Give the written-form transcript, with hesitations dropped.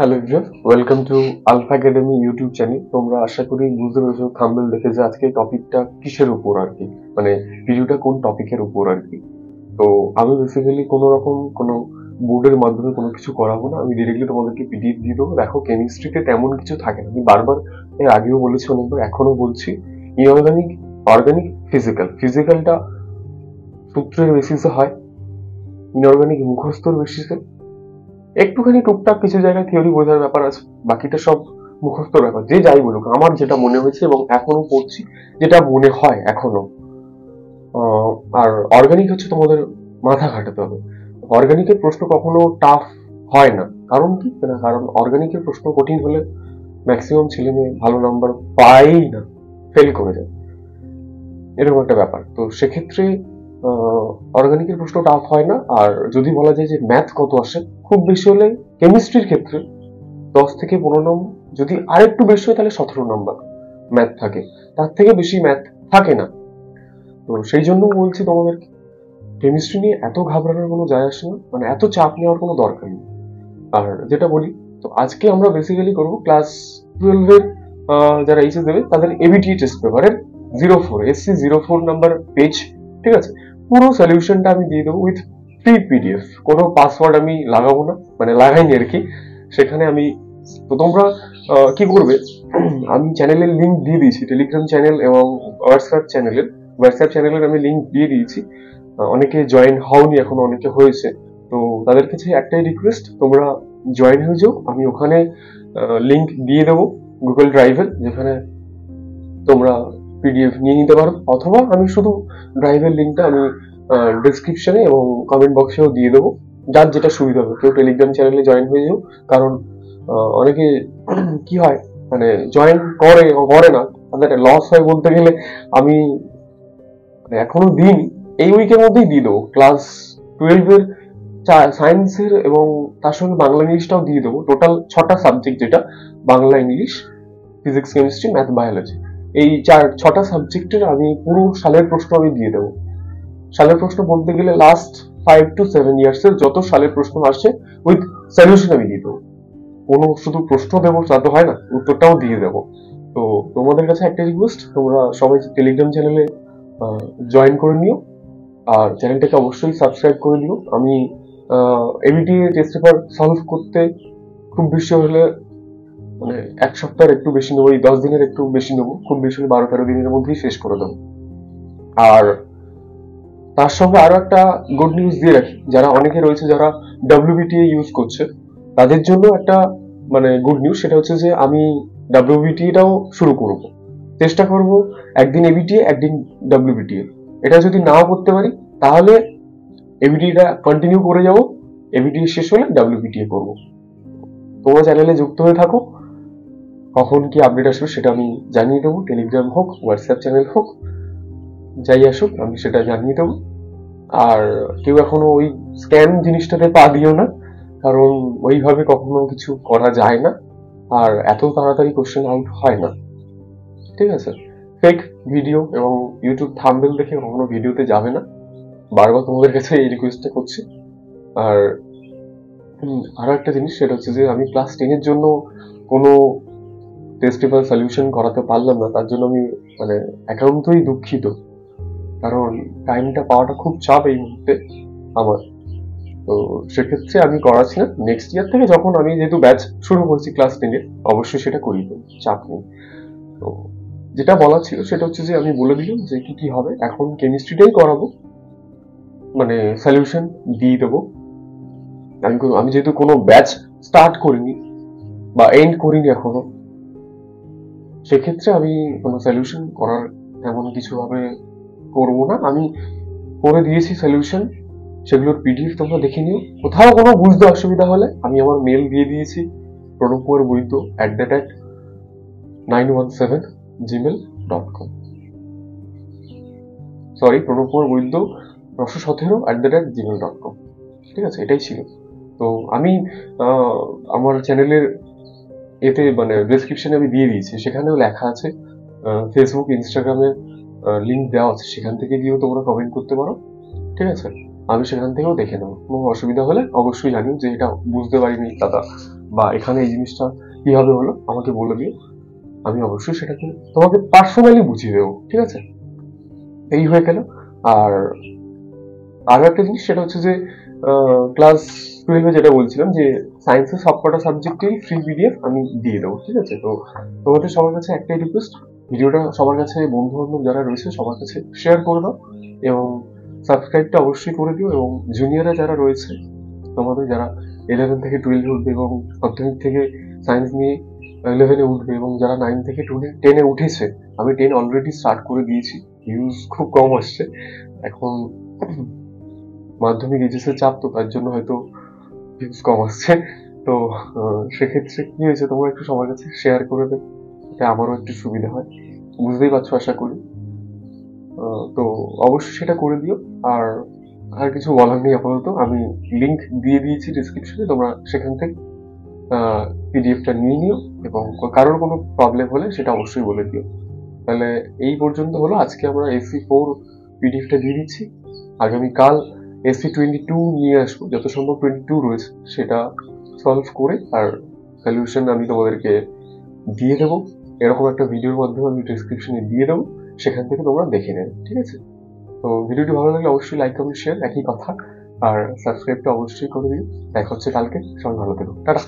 Hello everyone, welcome to Alpha Academy YouTube channel. তোমরা আশা করি বুঝতে পেরেছো থাম্বনেল দেখে যে আজকে টপিকটা কিসের উপর আর কি, মানে ভিডিওটা কোন টপিকের উপর আর কি। তো আমি বেসিক্যালি কোনো রকম কোনো বোর্ডের মাধ্যমে কোনো কিছু করাবো না, আমি ডিরেক্টলি তোমাদেরকে পিডিএফ দিয়ে দেবো। দেখো, কেমিস্ট্রিতে তেমন কিছু থাকে না, আমি বারবার এর আগেও বলেছি, অনেকবার এখনো বলছি। ইনঅর্গানিক, অর্গানিক, ফিজিক্যালটা সূত্রের বেসিসে হয়, ইনঅর্গানিক মুখস্থর বেসিসে, একটুখানি টুকটাক কিছু জায়গায় থিওরি বোঝার ব্যাপার আছে, বাকিটা সব মুখস্থ ব্যাপার। যে যাই বলুক, আমার যেটা মনে হয়েছে এবং এখনো পড়ছি, যেটা মনে হয় এখনো। আর অর্গানিক হচ্ছে তোমাদের মাথা খাটাতে হবে। অর্গানিকের প্রশ্ন কখনো টাফ হয় না। কারণ কি না, কারণ অর্গানিকের প্রশ্ন কঠিন হলে ম্যাক্সিমাম ছেলে মেয়ে ভালো নাম্বার পায়ই না, ফেল করে যায়, এরকম একটা ব্যাপার। তো সেক্ষেত্রে অর্গানিকের প্রশ্ন টাফ হয় না। আর যদি বলা যায় যে ম্যাথ কত আসে, খুব বেশি হলে কেমিস্ট্রির ক্ষেত্রে 10 থেকে 15 নম্বর, যদি আরেকটু বেশি হয় তাহলে 17 নম্বর ম্যাথ থাকে, তার থেকে বেশি ম্যাথ থাকে না। তো সেই জন্য বলছি তোমাদেরকে, কেমিস্ট্রি নিয়ে এত ঘাবড়ানোর কোনো যায় আসে না, মানে এত চাপ নেওয়ার কোনো দরকার নেই। আর যেটা বলি, তো আজকে আমরা বেসিক্যালি করবো ক্লাস 12-এর যারা এইচএস দেবে তাদের এবিটি টেস্ট পেপারের 04 এসসি 04 নাম্বার পেজ। ঠিক আছে, পুরো সলিউশনটা আমি দিয়ে দেবো উইথ ফ্রি পিডিএফ। কোনো পাসওয়ার্ড আমি লাগাবো না, মানে লাগাইনি আর কি সেখানে আমি। তো তোমরা কি করবে, আমি চ্যানেলের লিঙ্ক দিয়ে দিয়েছি, টেলিগ্রাম চ্যানেল এবং হোয়াটসঅ্যাপ চ্যানেলের আমি লিঙ্ক দিয়ে দিয়েছি। অনেকে জয়েন হওনি, এখনো অনেকে হয়েছে। তো তাদের কাছে একটাই রিকোয়েস্ট, তোমরা জয়েন হয়ে যাও। আমি ওখানে লিঙ্ক দিয়ে দেবো গুগল ড্রাইভের, যেখানে তোমরা পিডিএফ নিয়ে নিতে পারো, অথবা আমি শুধু ড্রাইভের লিঙ্কটা আমি ডিসক্রিপশনে এবং কমেন্ট বক্সেও দিয়ে দেবো, যার যেটা সুবিধা হবে। কেউ টেলিগ্রাম চ্যানেলে জয়েন হয়ে যাও, কারণ অনেকে কি হয়, মানে জয়েন করে করে না, তাদের লস হয় বলতে গেলে। আমি মানে এখনো দিইনি, এই উইকের মধ্যেই দিয়ে দেবো ক্লাস 12-এর সায়েন্সের, এবং তার সঙ্গে বাংলা ইংলিশটাও দিয়ে দেবো। টোটাল 6টা সাবজেক্ট, যেটা Bangla, English, physics, chemistry, math, biology, এই 6টা সাবজেক্টের আমি পুরো সালের প্রশ্ন আমি দিয়ে দেবো। সালের প্রশ্ন বলতে গেলে লাস্ট 5 to 7 ইয়ার্স এর যত সালের প্রশ্ন আসছে উইথ সলিউশন আমি দিয়ে দেবো। কোনো শুধু প্রশ্ন দেবো তা তো হয় না, উত্তরটাও দিয়ে দেবো। তো তোমাদের কাছে একটা রিকোয়েস্ট, তোমরা সবাই টেলিগ্রাম চ্যানেলে জয়েন করে নিও, আর চ্যানেলটাকে অবশ্যই সাবস্ক্রাইব করে দিও। আমি এবিটি টেস্ট পেপার সলভ করতে খুব বেশি হলে মানে 1 সপ্তাহের একটু বেশি নেবো, এই 10 দিনের একটু বেশি নেবো, খুব বেশি হলে 12-13 দিনের মধ্যেই শেষ করে দেবো। আর তার সঙ্গে আরো একটা গুড নিউজ দিয়ে রাখি, যারা অনেকে রয়েছে যারা ডাব্লিউবিটিএ ইউজ করছে, তাদের জন্য একটা মানে গুড নিউজ, সেটা হচ্ছে যে আমি ডাব্লিউবিটিএটাও শুরু করব। চেষ্টা করব একদিন এবিটিএ, একদিন ডাব্লিউবিটিএ। এটা যদি নাও করতে পারি তাহলে এবিটিটা কন্টিনিউ করে যাব, এবিটিএ শেষ হলে ডাব্লিউবিটিএ করব। তোমরা চ্যানেলে যুক্ত হয়ে থাকো, কখন কি আপডেট আসবে সেটা আমি জানিয়ে দেবো, টেলিগ্রাম হোক, হোয়াটসঅ্যাপ চ্যানেল হোক, যাই আসুক আমি সেটা জানিয়ে দেবো। আর কেউ এখনো ওই স্ক্যাম জিনিসটাতে পা দিও না, কারণ ওইভাবে কখনো কিছু করা যায় না, আর এত তাড়াতাড়ি কোশ্চেন আউট হয় না। ঠিক আছে, ফেক ভিডিও এবং ইউটিউব থাম্বনেল দেখে কখনো ভিডিওতে যাবে না, বারবার তোমাদের কাছে এই রিকোয়েস্টটা করছি। আর আরো একটা জিনিস, সেটা হচ্ছে যে আমি ক্লাস 10-এর জন্য কোনো টেস্ট পেপার সলিউশন করাতে পারলাম না, তার জন্য আমি মানে একান্তই দুঃখিত, কারণ টাইমটা পাওয়াটা খুব চাপ এই মুহূর্তে আমার। তো সেক্ষেত্রে আমি করাচ্ছি না, নেক্সট ইয়ার থেকে যখন আমি যেহেতু ব্যাচ শুরু করছি ক্লাস 10-এ, অবশ্যই সেটা করিয়ে দেবো, চাপ নেই। তো যেটা বলা ছিল সেটা হচ্ছে যে আমি বলে দিলাম যে কি কি হবে। এখন কেমিস্ট্রিটাই করাবো, মানে সলিউশন দিয়ে দেবো। আমি যেহেতু কোনো ব্যাচ স্টার্ট করিনি বা এন্ড করিনি এখনো, সেক্ষেত্রে আমি কোনো সলিউশন করার এমন কিছু ভাবে করবো না। আমি করে দিয়েছি সলিউশন, সেগুলোর পিডিএফ তোমরা দেখে নিও। কোথাও কোনো বুঝতে অসুবিধা হলে আমি আমার মেল দিয়ে দিয়েছি, pranabwaidu@917gmail.com, সরি, pranabwaidu917@gmail.com। ঠিক আছে, এটাই ছিল। তো আমি আমার চ্যানেলের এতে মানে ডেসক্রিপশনে আমি দিয়ে দিয়েছি, সেখানেও লেখা আছে, ফেসবুক, ইনস্টাগ্রামের লিঙ্ক দেওয়া আছে, সেখান থেকে গিয়েও তোমরা কমেন্ট করতে পারো। ঠিক আছে, আমি সেখান থেকেও দেখে নেবো। কোনো অসুবিধা হলে অবশ্যই জানিও যে এটা বুঝতে পারিনি দাদা বা এখানে এই জিনিসটা কিভাবে হলো আমাকে বলে দিও, আমি অবশ্যই সেটাকে তোমাকে পার্সোনালি বুঝিয়ে দেবো, ঠিক আছে? এই হয়ে গেল। আর আরো একটা জিনিস সেটা হচ্ছে যে ক্লাস 12-এ যেটা বলছিলাম যে সায়েন্সের সবকটা সাবজেক্টেই ফ্রি পিডিএফ আমি দিয়ে দেবো, ঠিক আছে? তো তোমাদের সবার কাছে একটাই রিকোয়েস্ট, ভিডিওটা সবার কাছে, বন্ধু বান্ধব যারা রয়েছে সবার কাছে শেয়ার করে দাও, এবং সাবস্ক্রাইবটা অবশ্যই করে দিও। এবং জুনিয়ররা যারা রয়েছে, তোমাদের যারা 11 থেকে 12 উঠবে এবং মাধ্যমিক থেকে সায়েন্স নিয়ে 11-এ উঠবে, এবং যারা 9 থেকে 10-এ উঠেছে, আমি 10 অলরেডি স্টার্ট করে দিয়েছি, ভিউজ খুব কম আসছে এখন, মাধ্যমিক এইচএস এর চাপ, তো তার জন্য হয়তো ভিউজ কম আসছে। তো সেক্ষেত্রে কি হয়েছে, তোমরা একটু সবার কাছে শেয়ার করে দেবে, যাতে আমারও একটু সুবিধা হয়, বুঝতেই পারছো আশা করি। তো অবশ্যই সেটা করে দিও। আর আর কিছু বলার নেই আপাতত, আমি লিংক দিয়ে দিয়েছি ডিসক্রিপশনে, তোমরা সেখান থেকে পিডিএফটা নিয়ে নিও, এবং কারোর কোনো প্রবলেম হলে সেটা অবশ্যই বলে দিও। তাহলে এই পর্যন্ত হলো, আজকে আমরা AC4 পিডিএফটা দিয়ে দিচ্ছি, আগামীকাল AC22 নিয়ে আসবো, যত সম্ভব 22 রয়েছে সেটা সলভ করে, আর সলিউশন আমি তোমাদেরকে দিয়ে দেবো, এরকম একটা ভিডিওর মাধ্যমে আমি ডিসক্রিপশনে দিয়ে দেবো, সেখান থেকে তোমরা দেখে নেবে, ঠিক আছে? তো ভিডিওটি ভালো লাগলে অবশ্যই লাইক কমেন্ট শেয়ার, একই কথা, আর সাবস্ক্রাইবটা অবশ্যই করে দিও। দেখা হচ্ছে কালকে, সবাই ভালো থেকো, টাটা।